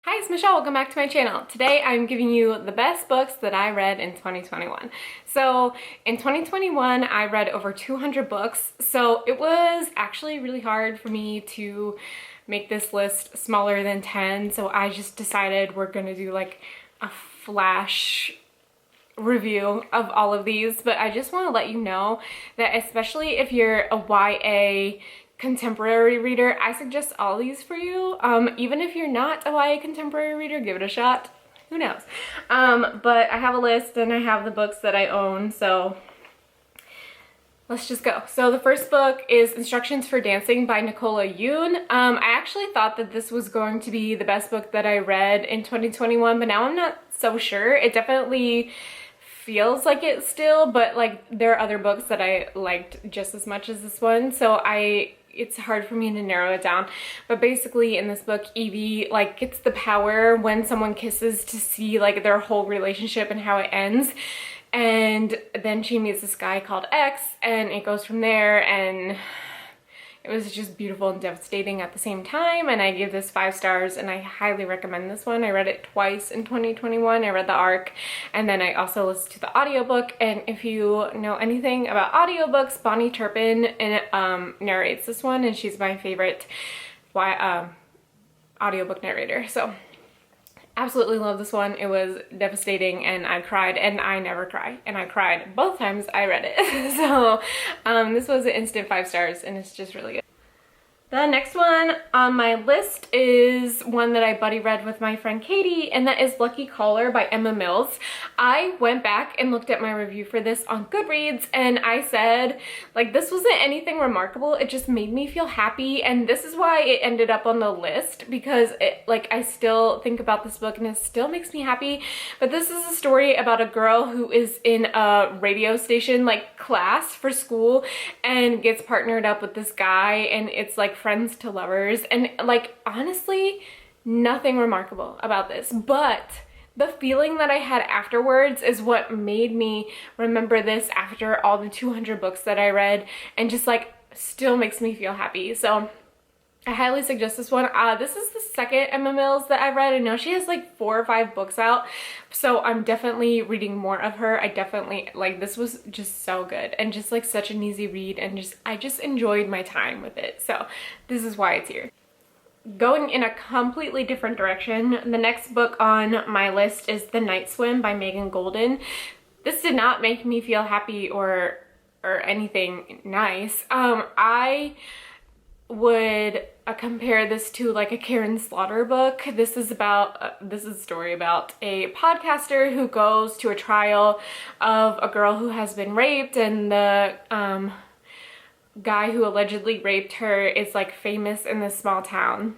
Hi, it's Michelle. Welcome back to my channel. Today I'm giving you the best books that I read in 2021. So in 2021 I read over 200 books, so it was actually really hard for me to make this list smaller than 10, so I just decided we're gonna do like a flash review of all of these. But I just want to let you know that especially if you're a YA contemporary reader, I suggest all these for you. Even if you're not a YA contemporary reader, give it a shot. Who knows? But I have a list and I have the books that I own, so let's just go. So the first book is Instructions for Dancing by Nicola Yoon. I actually thought that this was going to be the best book that I read in 2021, but now I'm not so sure. It definitely feels like it still, but like there are other books that I liked just as much as this one, so it's hard for me to narrow it down. But basically in this book, Evie like gets the power when someone kisses to see like their whole relationship and how it ends. And then she meets this guy called X and it goes from there, and it was just beautiful and devastating at the same time. And I give this 5 stars and I highly recommend this one. I read it twice in 2021. I read the ARC and then I also listened to the audiobook. And if you know anything about audiobooks, Bonnie Turpin narrates this one, and she's my favorite audiobook narrator. So absolutely love this one. It was devastating and I cried, and I never cry, and I cried both times I read it. So this was an instant 5 stars and it's just really good. The next one on my list is one that I buddy read with my friend Katie, and that is Lucky Caller by Emma Mills. I went back and looked at my review for this on Goodreads, and I said, like, this wasn't anything remarkable. It just made me feel happy, and this is why it ended up on the list, because I still think about this book and it still makes me happy. But this is a story about a girl who is in a radio station like class for school and gets partnered up with this guy, and it's like friends to lovers, and like honestly nothing remarkable about this, but the feeling that I had afterwards is what made me remember this after all the 200 books that I read, and just like still makes me feel happy. So I highly suggest this one. This is the second Emma Mills that I've read. I know she has like 4 or 5 books out, so I'm definitely reading more of her. I definitely, like, this was just so good and just like such an easy read, and I just enjoyed my time with it. So this is why it's here. Going in a completely different direction, the next book on my list is The Night Swim by Megan Golden. This did not make me feel happy or anything nice. I would compare this to like a Karen Slaughter book. This is a story about a podcaster who goes to a trial of a girl who has been raped, and the guy who allegedly raped her is like famous in this small town.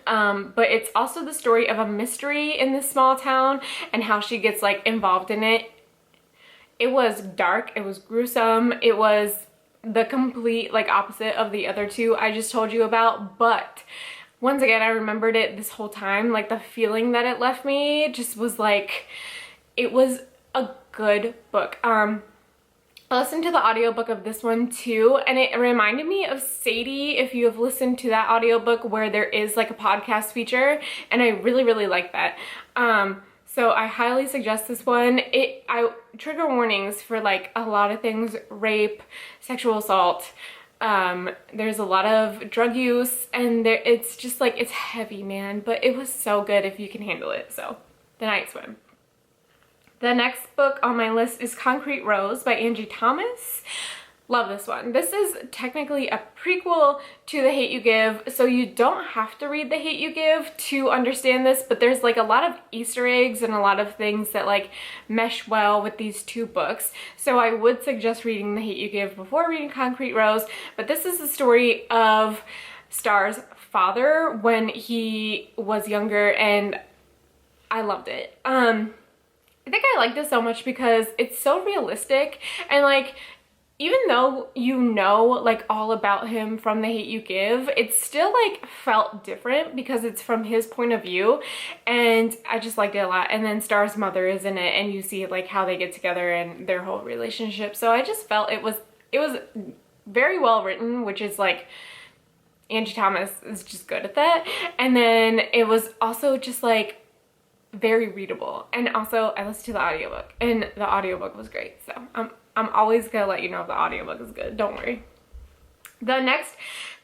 But it's also the story of a mystery in this small town and how she gets like involved in it. It was dark, it was gruesome, it was the complete like opposite of the other two I just told you about, but once again I remembered it this whole time. Like the feeling that it left me just was like, it was a good book. I listened to the audiobook of this one too, and it reminded me of Sadie, if you have listened to that audiobook where there is like a podcast feature, and I really like that. So I highly suggest this one. Trigger warnings for like a lot of things: rape, sexual assault. There's a lot of drug use, and it's just like, it's heavy, man, but it was so good if you can handle it. So The Night Swim. The next book on my list is Concrete Rose by Angie Thomas. Love this one. This is technically a prequel to The Hate U Give, so you don't have to read The Hate U Give to understand this, but there's like a lot of Easter eggs and a lot of things that like mesh well with these two books. So I would suggest reading The Hate U Give before reading Concrete Rose. But this is the story of Star's father when he was younger, and I loved it. I think I liked it so much because it's so realistic, and like, even though you know like all about him from The Hate U Give, it still like felt different because it's from his point of view, and I just liked it a lot. And then Star's mother is in it, and you see like how they get together and their whole relationship. So I just felt it was very well written, which is like Angie Thomas is just good at that. And then it was also just like very readable. And also I listened to the audiobook, and the audiobook was great. So I'm always gonna let you know if the audiobook is good. Don't worry. The next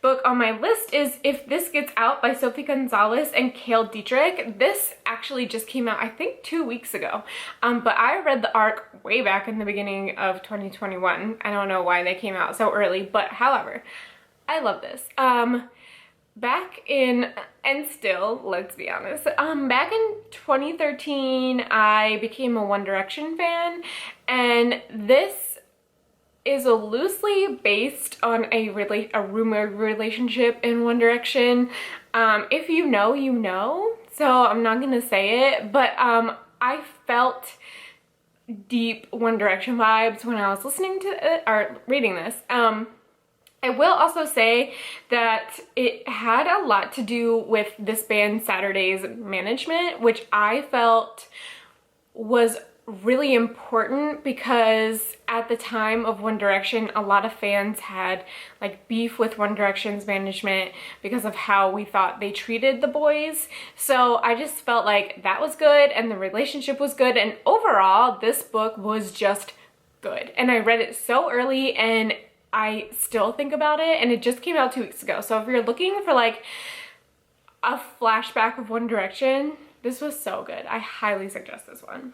book on my list is If This Gets Out by Sophie Gonzalez and Cale Dietrich. This actually just came out, I think, 2 weeks ago. But I read the arc way back in the beginning of 2021. I don't know why they came out so early, but however, I love this. Back in, and still, let's be honest, back in 2013, I became a One Direction fan, and this is loosely based on a rumored relationship in One Direction. If you know, you know, so I'm not gonna say it, but I felt deep One Direction vibes when I was listening to it, or reading this. I will also say that it had a lot to do with this band Saturday's management, which I felt was really important, because at the time of One Direction, a lot of fans had like beef with One Direction's management because of how we thought they treated the boys. So I just felt like that was good, and the relationship was good, and overall this book was just good. And I read it so early, and I still think about it, and it just came out 2 weeks ago. So if you're looking for like a flashback of One Direction, this was so good. I highly suggest this one.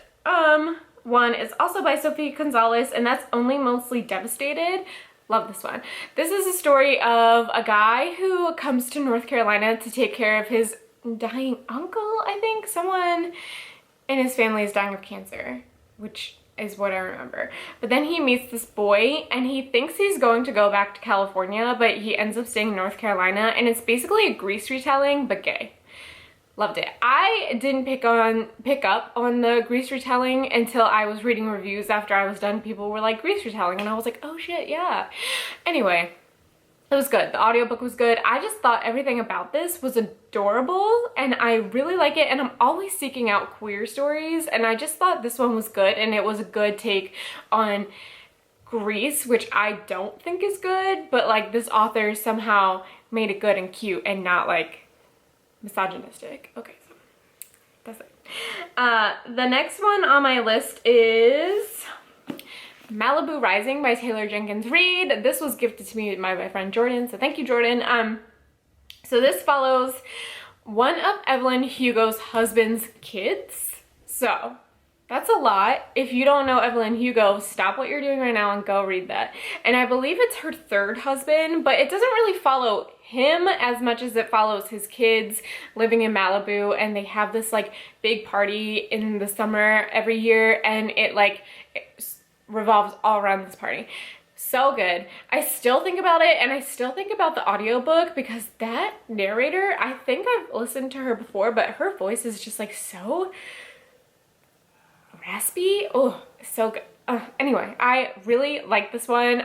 One is also by Sophie Gonzalez, and that's Only Mostly Devastated. Love this one. This is a story of a guy who comes to North Carolina to take care of his dying uncle, I think. Someone in his family is dying of cancer, which is what I remember. But then he meets this boy, and he thinks he's going to go back to California, but he ends up staying in North Carolina, and it's basically a Grease retelling, but gay. Loved it. I didn't pick up on the Grease retelling until I was reading reviews after I was done. People were like, Grease retelling, and I was like, oh shit, yeah. Anyway, it was good. The audiobook was good. I just thought everything about this was adorable, and I really like it, and I'm always seeking out queer stories, and I just thought this one was good, and it was a good take on Grease, which I don't think is good, but like this author somehow made it good and cute and not like misogynistic. Okay, so that's it. The next one on my list is Malibu Rising by Taylor Jenkins Reid. This was gifted to me by my friend Jordan, so thank you, Jordan. So this follows one of Evelyn Hugo's husband's kids. So that's a lot. If you don't know Evelyn Hugo, stop what you're doing right now and go read that. And I believe it's her third husband, but it doesn't really follow him as much as it follows his kids living in Malibu, and they have this like big party in the summer every year, and it revolves all around this party. So good. I still think about it, and I still think about the audiobook, because that narrator, I think I've listened to her before, but her voice is just like so raspy. Oh, so good. Anyway, I really like this one.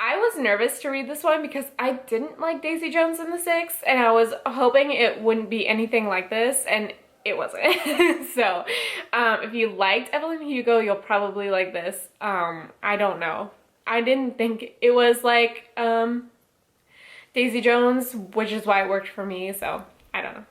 I was nervous to read this one because I didn't like Daisy Jones and the Six, and I was hoping it wouldn't be anything like this, and it wasn't. So if you liked Evelyn Hugo, you'll probably like this. I don't know. I didn't think it was like Daisy Jones, which is why it worked for me, so I don't know.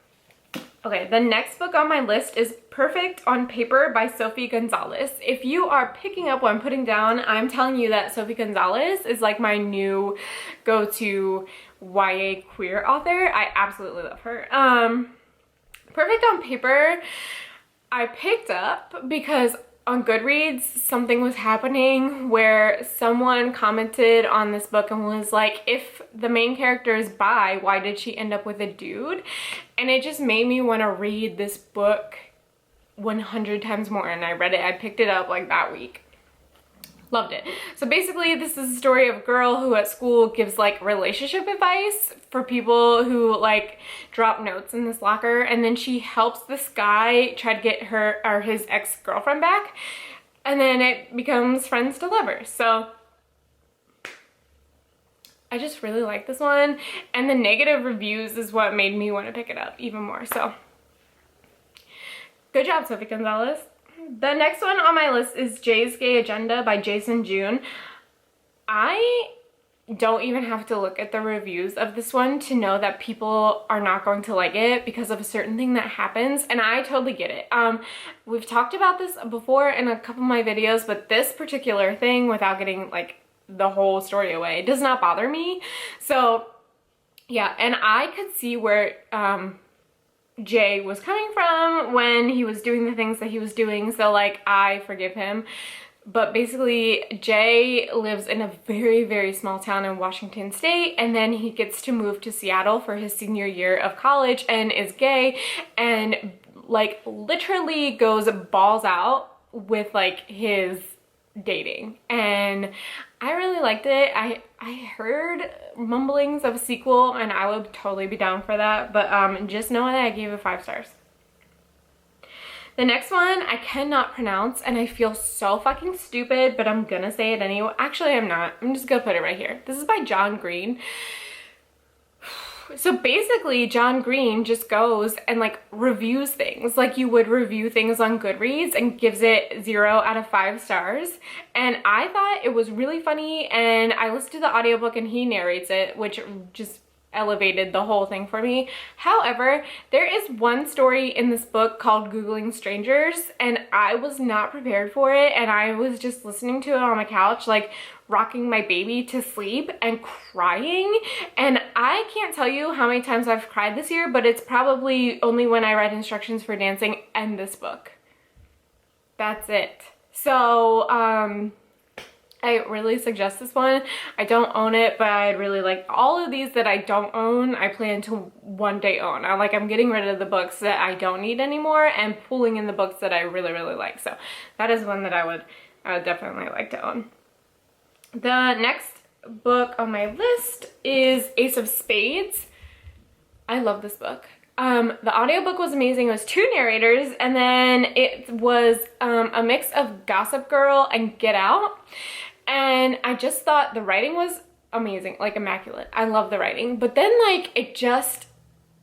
Okay, the next book on my list is Perfect on Paper by Sophie Gonzalez. If you are picking up what I'm putting down, I'm telling you that Sophie Gonzalez is like my new go-to YA queer author. I absolutely love her. Perfect on Paper, I picked up because on Goodreads, something was happening where someone commented on this book and was like, if the main character is bi, why did she end up with a dude? And it just made me want to read this book 100 times more, and I read it. I picked it up like that week. Loved it. So basically, this is a story of a girl who at school gives like relationship advice for people who like drop notes in this locker, and then she helps this guy try to get her or his ex-girlfriend back, and then it becomes friends to lovers. So I just really like this one, and the negative reviews is what made me want to pick it up even more. So good job, Sophie Gonzalez. The next one on my list is Jay's Gay Agenda by Jason June. I don't even have to look at the reviews of this one to know that people are not going to like it because of a certain thing that happens, and I totally get it. We've talked about this before in a couple of my videos, but this particular thing, without getting like the whole story away, does not bother me. So yeah, and I could see where Jay was coming from when he was doing the things that he was doing, so like I forgive him. But basically, Jay lives in a very, very small town in Washington State, and then he gets to move to Seattle for his senior year of college and is gay, and like literally goes balls out with like his dating. And I really liked it. I heard mumblings of a sequel, and I would totally be down for that, but just know that I gave it 5 stars. The next one I cannot pronounce, and I feel so fucking stupid, but I'm gonna say it anyway. Actually, I'm not. I'm just gonna put it right here. This is by John Green. So basically, John Green just goes and like reviews things like you would review things on Goodreads, and gives it 0 out of 5 stars. And I thought it was really funny, and I listened to the audiobook and he narrates it, which just elevated the whole thing for me. However, there is one story in this book called Googling Strangers, and I was not prepared for it, and I was just listening to it on my couch, like rocking my baby to sleep and crying. And I can't tell you how many times I've cried this year, but it's probably only when I read instructions for dancing and this book. That's it. So I really suggest this one. I don't own it, but I really like all of these that I don't own. I plan to one day own. I'm getting rid of the books that I don't need anymore and pulling in the books that I really, really like. So that is one that I would definitely like to own. The next book on my list is Ace of Spades. I love this book. The audiobook was amazing. It was 2 narrators, and then it was a mix of Gossip Girl and Get Out. And I just thought the writing was amazing, like immaculate. I love the writing. But then like it just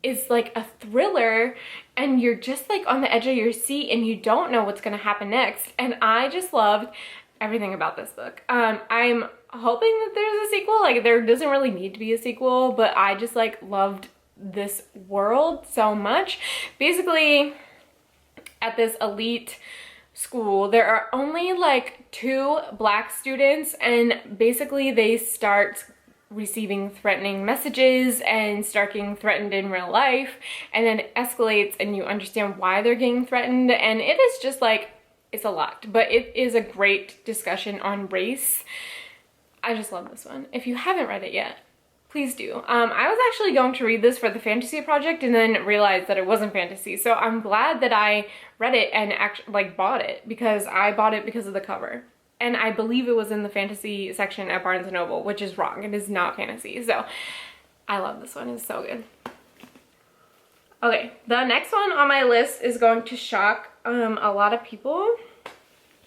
is like a thriller, and you're just like on the edge of your seat and you don't know what's gonna happen next. And I just loved everything about this book. I'm hoping that there's a sequel. Like there doesn't really need to be a sequel, but I just like loved this world so much. Basically, at this elite school, there are only like 2 black students, and basically they start receiving threatening messages and start getting threatened in real life, and then it escalates and you understand why they're getting threatened, and it is just like, it's a lot, but it is a great discussion on race. I just love this one. If you haven't read it yet, please do. I was actually going to read this for the fantasy project and then realized that it wasn't fantasy. So I'm glad that I read it and actually like bought it, because I bought it because of the cover. And I believe it was in the fantasy section at Barnes & Noble, which is wrong. It is not fantasy. So I love this one. It's so good. Okay, the next one on my list is going to shock a lot of people,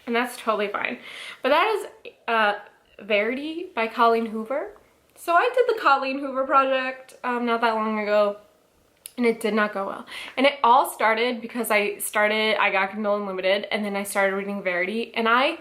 and that's totally fine. But that is Verity by Colleen Hoover. So I did the Colleen Hoover project not that long ago, and it did not go well. And it all started because I got Kindle Unlimited, and then I started reading Verity, and I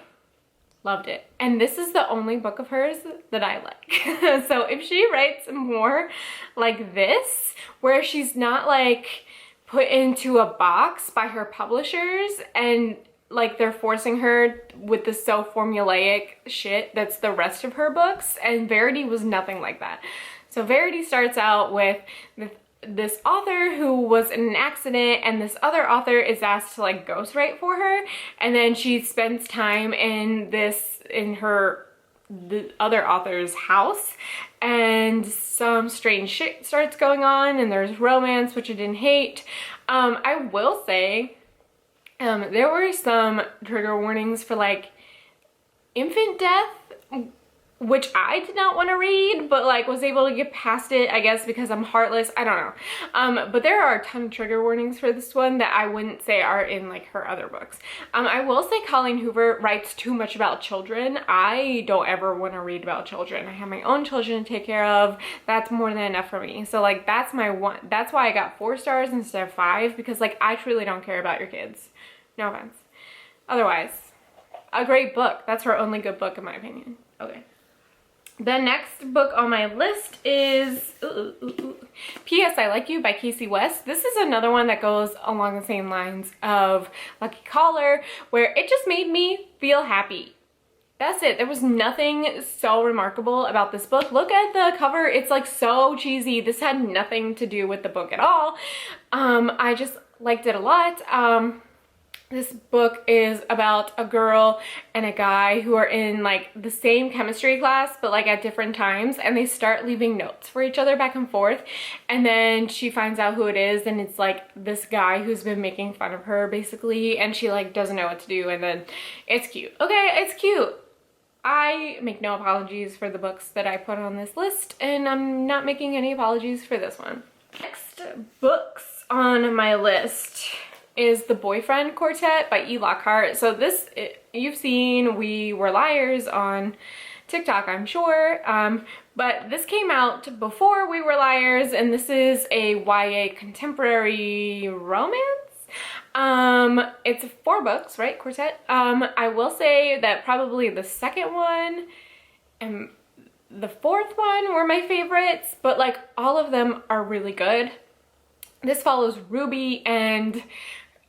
loved it. And this is the only book of hers that I like. So if she writes more like this, where she's not like put into a box by her publishers and like they're forcing her with the so formulaic shit that's the rest of her books, and Verity was nothing like that. So Verity starts out with this author who was in an accident, and this other author is asked to like ghostwrite for her, and then she spends time in the other author's house, and some strange shit starts going on, and there's romance, which I didn't hate. I will say there were some trigger warnings for like infant death, which I did not want to read, but like was able to get past it, I guess because I'm heartless. I don't know. But there are a ton of trigger warnings for this one that I wouldn't say are in like her other books. I will say Colleen Hoover writes too much about children. I don't ever want to read about children. I have my own children to take care of. That's more than enough for me. So like that's my one. That's why I got 4 stars instead of 5, because like I truly don't care about your kids. No offense. Otherwise, a great book. That's her only good book in my opinion. Okay. The next book on my list is P.S. I Like You by Casey West. This is another one that goes along the same lines of Lucky Caller, where it just made me feel happy. That's it. There was nothing so remarkable about this book. Look at the cover. It's like so cheesy. This had nothing to do with the book at all. I just liked it a lot. This book is about a girl and a guy who are in like the same chemistry class, but like at different times, and they start leaving notes for each other back and forth. And then she finds out who it is, and it's like this guy who's been making fun of her basically, and she like doesn't know what to do, and then it's cute. Okay, it's cute. I make no apologies for the books that I put on this list, and I'm not making any apologies for this one. Next books on my list is The Boyfriend Quartet by E. Lockhart. So this, you've seen We Were Liars on TikTok, I'm sure. But this came out before We Were Liars, and this is a YA contemporary romance. It's 4 books, right? Quartet. I will say that probably the second one and the 4th one were my favorites, but like all of them are really good. This follows Ruby and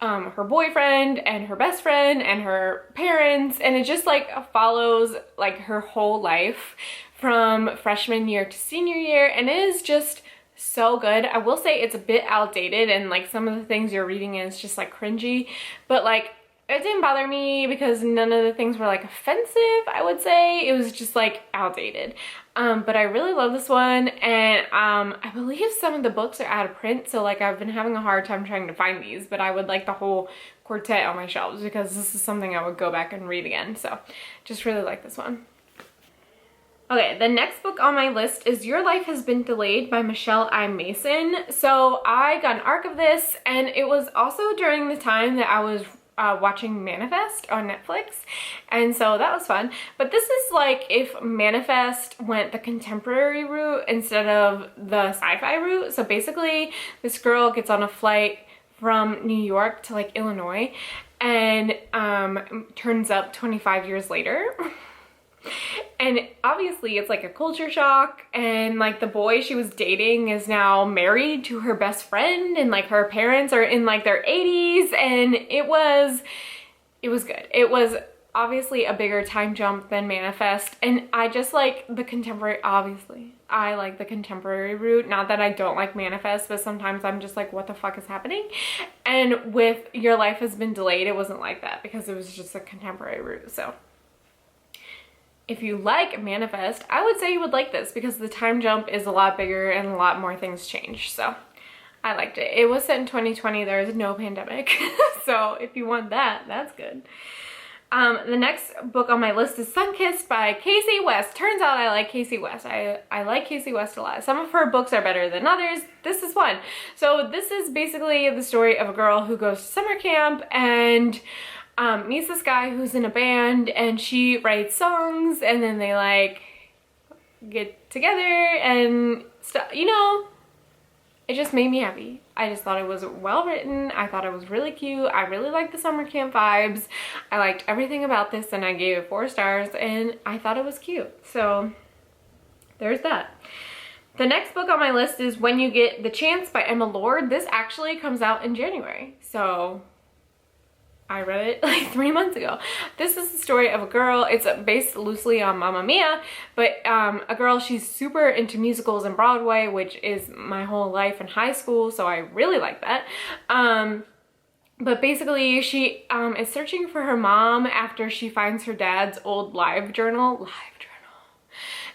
her boyfriend and her best friend and her parents, and it just like follows like her whole life from freshman year to senior year, and it is just so good. I will say it's a bit outdated, and like some of the things you're reading is just like cringy, but like it didn't bother me because none of the things were like offensive, I would say. It was just like outdated. But I really love this one, and I believe some of the books are out of print, so like I've been having a hard time trying to find these, but I would like the whole quartet on my shelves because this is something I would go back and read again. So just really like this one. Okay, the next book on my list is Your Life Has Been Delayed by Michelle I. Mason. So I got an arc of this, and it was also during the time that I was watching Manifest on Netflix, and so that was fun. But this is like if Manifest went the contemporary route instead of the sci-fi route. So basically this girl gets on a flight from New York to like Illinois, and turns up 25 years later. And obviously it's like a culture shock, and like the boy she was dating is now married to her best friend, and like her parents are in like their 80s, and it was good. It was obviously a bigger time jump than Manifest, and I just like the contemporary. Obviously I like the contemporary route, not that I don't like Manifest, but sometimes I'm just like, what the fuck is happening? And with Your Life Has Been Delayed, it wasn't like that because it was just a contemporary route. So if you like Manifest, I would say you would like this because the time jump is a lot bigger and a lot more things change. So I liked it. It was set in 2020. There was no pandemic. So if you want that, that's good. The next book on my list is Sunkissed by Casey West. Turns out I like Casey West. I like Casey West a lot. Some of her books are better than others. This is one. So this is basically the story of a girl who goes to summer camp and meets this guy who's in a band, and she writes songs, and then they like get together and stuff, you know. It just made me happy. I just thought it was well written. I thought it was really cute. I really liked the summer camp vibes. I liked everything about this, and I gave it 4 stars, and I thought it was cute. So there's that. The next book on my list is When You Get the Chance by Emma Lord. This actually comes out in January, so I read it like 3 months ago. This is the story of a girl. It's based loosely on Mamma Mia, but a girl, she's super into musicals and Broadway, which is my whole life in high school, so I really like that. But basically she is searching for her mom after she finds her dad's old live journal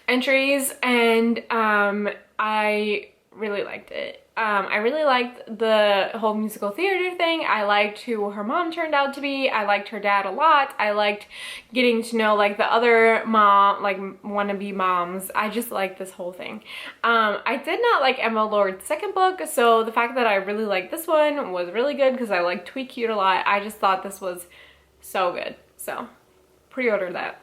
entries, and I really liked it. I really liked the whole musical theater thing. I liked who her mom turned out to be. I liked her dad a lot. I liked getting to know like the other mom, like wannabe moms. I just liked this whole thing. I did not like Emma Lord's second book, so the fact that I really liked this one was really good because I like Tweet Cute a lot. I just thought this was so good. So pre-order that.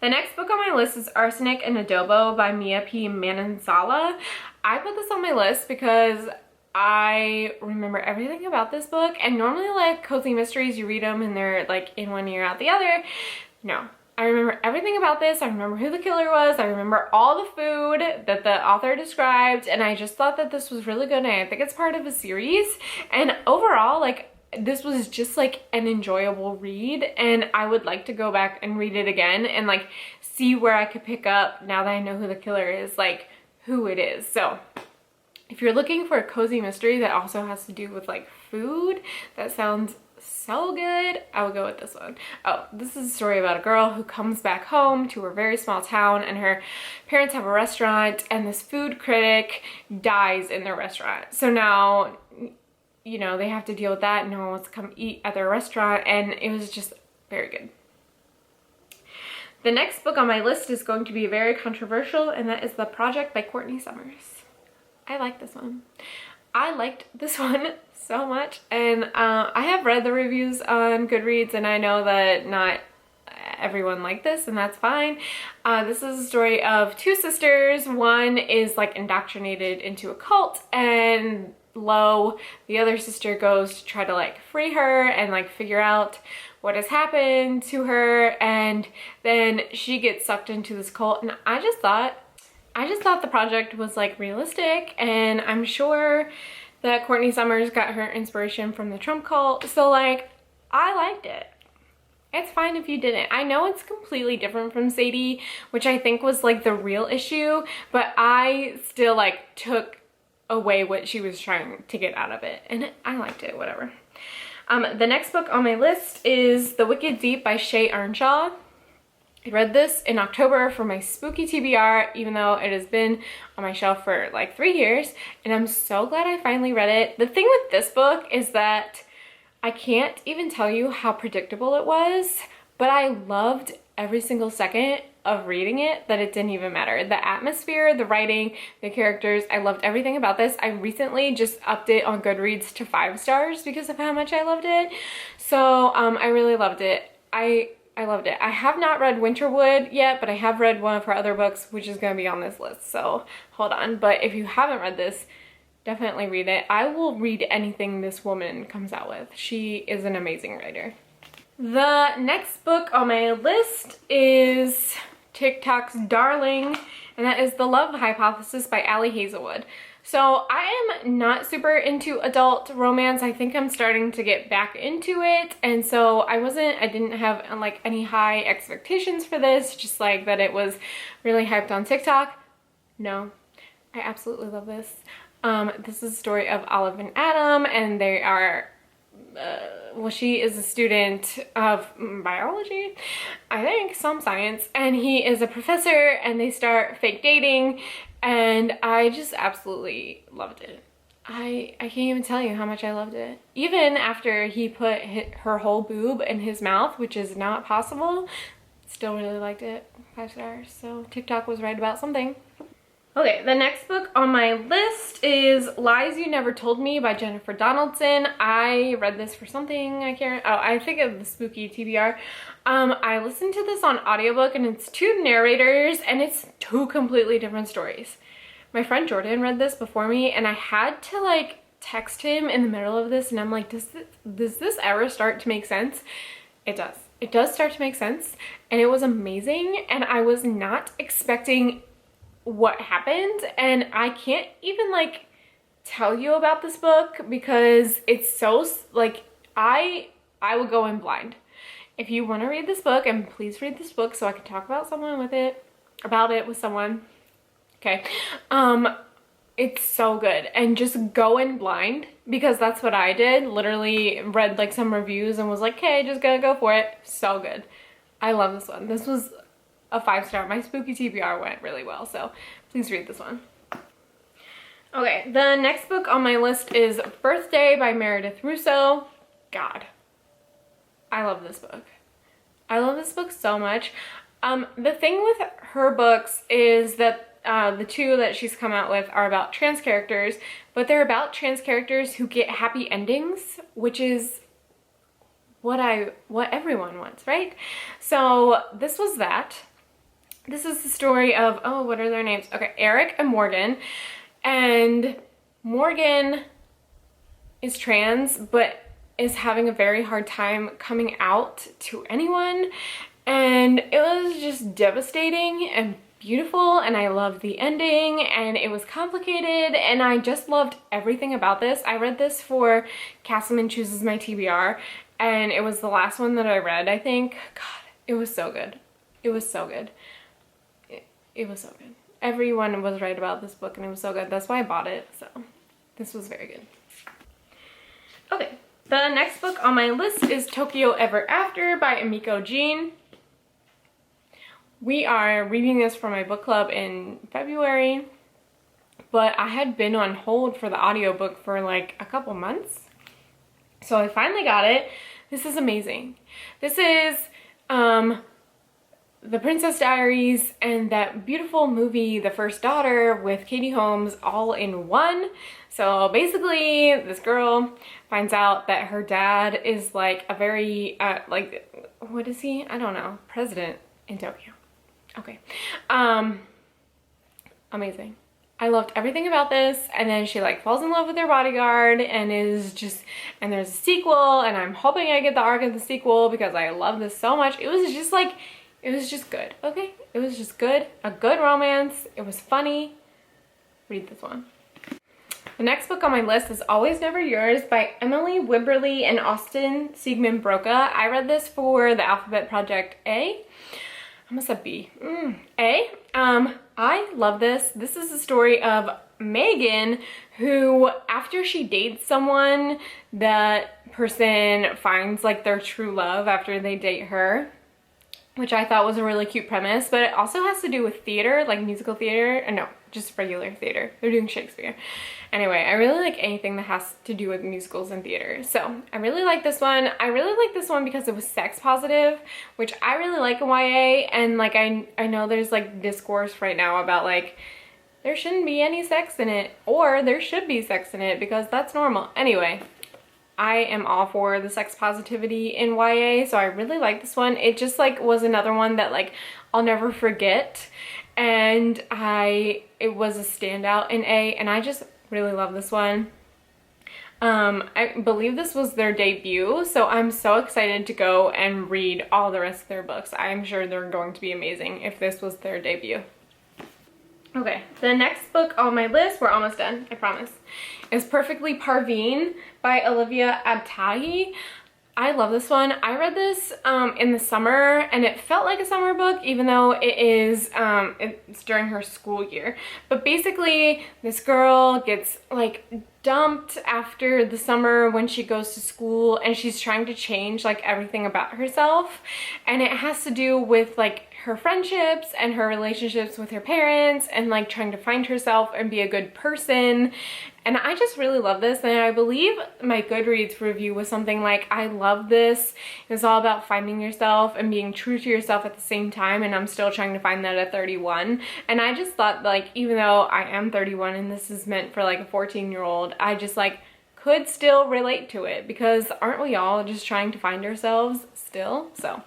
The next book on my list is Arsenic and Adobo by Mia P. Manansala. I put this on my list because I remember everything about this book, and normally like cozy mysteries, you read them and they're like in one ear out the other. No, I remember everything about this. I remember who the killer was. I remember all the food that the author described, and I just thought that this was really good, and I think it's part of a series. And overall, like, this was just like an enjoyable read, and I would like to go back and read it again and like see where I could pick up, now that I know who the killer is, like who it is. So if you're looking for a cozy mystery that also has to do with like food, that sounds so good, I would go with this one. Oh, this is a story about a girl who comes back home to her very small town, and her parents have a restaurant, and this food critic dies in their restaurant. So now, you know, they have to deal with that. No one wants to come eat at their restaurant, and it was just very good. The next book on my list is going to be very controversial, and that is The Project by Courtney Summers. I like this one. I liked this one so much, and I have read the reviews on Goodreads, and I know that not everyone liked this, and that's fine. This is a story of two sisters. One is like indoctrinated into a cult, and the other sister goes to try to like free her and like figure out what has happened to her, and then she gets sucked into this cult. And I just thought the project was like realistic, and I'm sure that Courtney Summers got her inspiration from the Trump cult, so like I liked it. It's fine if you didn't. I know it's completely different from Sadie, which I think was like the real issue, but I still like took away what she was trying to get out of it, and I liked it, whatever. The next book on my list is The Wicked Deep by Shay Earnshaw. I read this in October for my spooky TBR, even though it has been on my shelf for like 3 years, and I'm so glad I finally read it. The thing with this book is that I can't even tell you how predictable it was, but I loved every single second of reading it, that it didn't even matter. The atmosphere, the writing, the characters, I loved everything about this. I recently just upped it on Goodreads to 5 stars because of how much I loved it. So I really loved it. I loved it. I have not read Winterwood yet, but I have read one of her other books, which is going to be on this list, so hold on. But if you haven't read this, definitely read it. I will read anything this woman comes out with. She is an amazing writer. The next book on my list is TikTok's darling, and that is The Love Hypothesis by Ali Hazelwood. So I am not super into adult romance. I think I'm starting to get back into it, and so I didn't have like any high expectations for this, just like that it was really hyped on TikTok. No, I absolutely love this. This is a story of Olive and Adam, and they are well, she is a student of biology, I think, some science, and he is a professor, and they start fake dating, and I just absolutely loved it. I can't even tell you how much I loved it. Even after he put her whole boob in his mouth, which is not possible, still really liked it. 5 stars. So TikTok was right about something. Okay, the next book on my list is Lies You Never Told Me by Jennifer Donaldson. I read this for something, I think of the spooky TBR. I listened to this on audiobook, and it's 2 narrators, and it's 2 completely different stories. My friend Jordan read this before me, and I had to like text him in the middle of this, and I'm like, does this ever start to make sense? It does. It does start to make sense, and it was amazing, and I was not expecting what happened, and I can't even like tell you about this book because it's so like I will go in blind. If you want to read this book, and please read this book so I can talk about it with someone. Okay. It's so good, and just go in blind, because that's what I did. Literally read like some reviews and was like, okay, just gonna go for it. So good. I love this one. This was a 5 star. My spooky TBR went really well, so please read this one. Okay, the next book on my list is Birthday by Meredith Russo. God, I love this book. I love this book so much. The thing with her books is that the 2 that she's come out with are about trans characters, but they're about trans characters who get happy endings, which is what everyone wants, right? So this was that. This is the story of, oh, what are their names? Okay, Eric and Morgan. And Morgan is trans, but is having a very hard time coming out to anyone. and it was just devastating and beautiful, and I loved the ending, and it was complicated, and I just loved everything about this. I read this for Castleman Chooses My TBR, and it was the last one that I read, I think. God, it was so good. It was so good. It was so good. Everyone was right about this book, and it was so good. That's why I bought it, so this was very good. Okay, the next book on my list is Tokyo Ever After by Emiko Jean. We are reading this for my book club in February, but I had been on hold for the audiobook for like a couple months. So I finally got it. This is amazing. This is The Princess Diaries and that beautiful movie, The First Daughter, with Katie Holmes all in one. So basically, this girl finds out that her dad is like a very, like, what is he? I don't know. President in Tokyo. Okay. Amazing. I loved everything about this, and then she like falls in love with her bodyguard and is just, and there's a sequel, and I'm hoping I get the arc of the sequel because I love this so much. It was just like, it was just good, okay? It was just good. A good romance. It was funny. Read this one. The next book on my list is Always Never Yours by Emily Wimberly and Austin Siegmund Broca. I read this for the Alphabet Project A. I almost said B. A. I love this. This is the story of Megan, who after she dates someone, that person finds like their true love after they date her, which I thought was a really cute premise, but it also has to do with theater, like musical theater. No, just regular theater. They're doing Shakespeare. Anyway, I really like anything that has to do with musicals and theater. So I really like this one. I really like this one because it was sex positive, which I really like in YA. And like, I know there's like discourse right now about like, there shouldn't be any sex in it, or there should be sex in it because that's normal. Anyway, I am all for the sex positivity in YA, so I really like this one. It just like was another one that like I'll never forget, and it was a standout in A, and I just really love this one. I believe this was their debut, so I'm so excited to go and read all the rest of their books. I'm sure they're going to be amazing if this was their debut. Okay, the next book on my list, we're almost done, I promise, is Perfectly Parveen by Olivia Abtahi. I love this one. I read this in the summer, and it felt like a summer book, even though it is, it's during her school year. But basically, this girl gets like dumped after the summer when she goes to school, and she's trying to change like everything about herself. And it has to do with like her friendships and her relationships with her parents, and like trying to find herself and be a good person. And I just really love this, and I believe my Goodreads review was something like, I love this. It's all about finding yourself and being true to yourself at the same time, and I'm still trying to find that at 31. And I just thought like, even though I am 31 and this is meant for like a 14-year-old, I just like could still relate to it, because aren't we all just trying to find ourselves still? So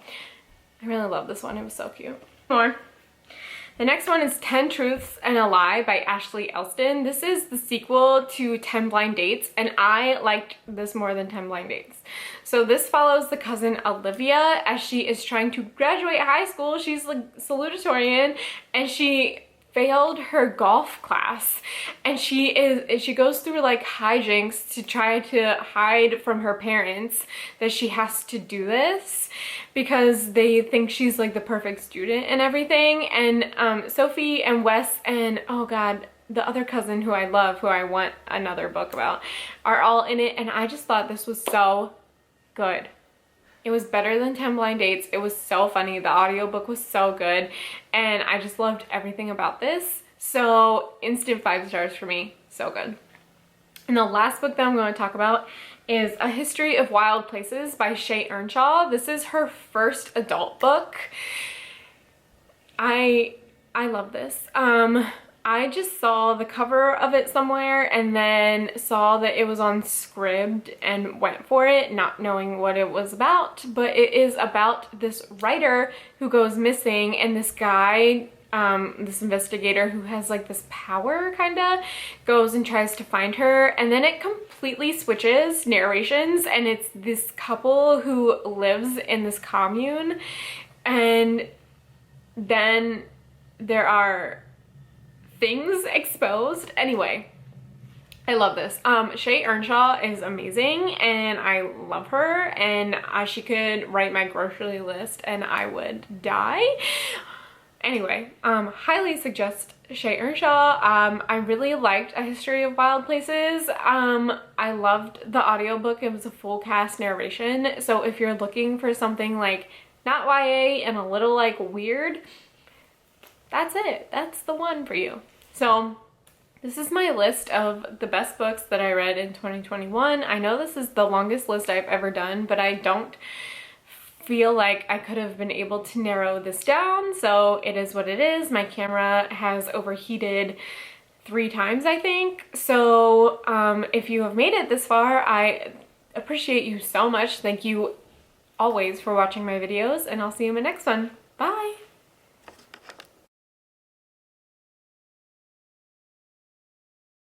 I really love this one. It was so cute. More. The next one is 10 Truths and a Lie by Ashley Elston. This is the sequel to 10 Blind Dates, and I liked this more than 10 Blind Dates. So this follows the cousin Olivia as she is trying to graduate high school. She's like salutatorian, and she failed her golf class, and she goes through like hijinks to try to hide from her parents that she has to do this because they think she's like the perfect student and everything. And Sophie and Wes and, oh god, the other cousin who I love, who I want another book about, are all in it, and I just thought this was so good. It was better than 10 Blind Dates. It was so funny. The audiobook was so good, and I just loved everything about this. So instant 5 stars for me. So good. And the last book that I'm going to talk about is A History of Wild Places by Shay Earnshaw. This is her first adult book. I love this. I just saw the cover of it somewhere and then saw that it was on Scribd and went for it, not knowing what it was about. But it is about this writer who goes missing, and this guy, this investigator who has like this power kinda, goes and tries to find her, and then it completely switches narrations, and it's this couple who lives in this commune. and then there are things exposed. Anyway, I love this. Shay Earnshaw is amazing and I love her, and she could write my grocery list and I would die. Anyway, highly suggest Shay Earnshaw. I really liked A History of Wild Places. I loved the audiobook. It was a full cast narration. So if you're looking for something like not YA and a little like weird, that's it. That's the one for you. So this is my list of the best books that I read in 2021. I know this is the longest list I've ever done, but I don't feel like I could have been able to narrow this down, so it is what it is. My camera has overheated 3 times, I think. So if you have made it this far, I appreciate you so much. Thank you always for watching my videos, and I'll see you in my next one. Bye!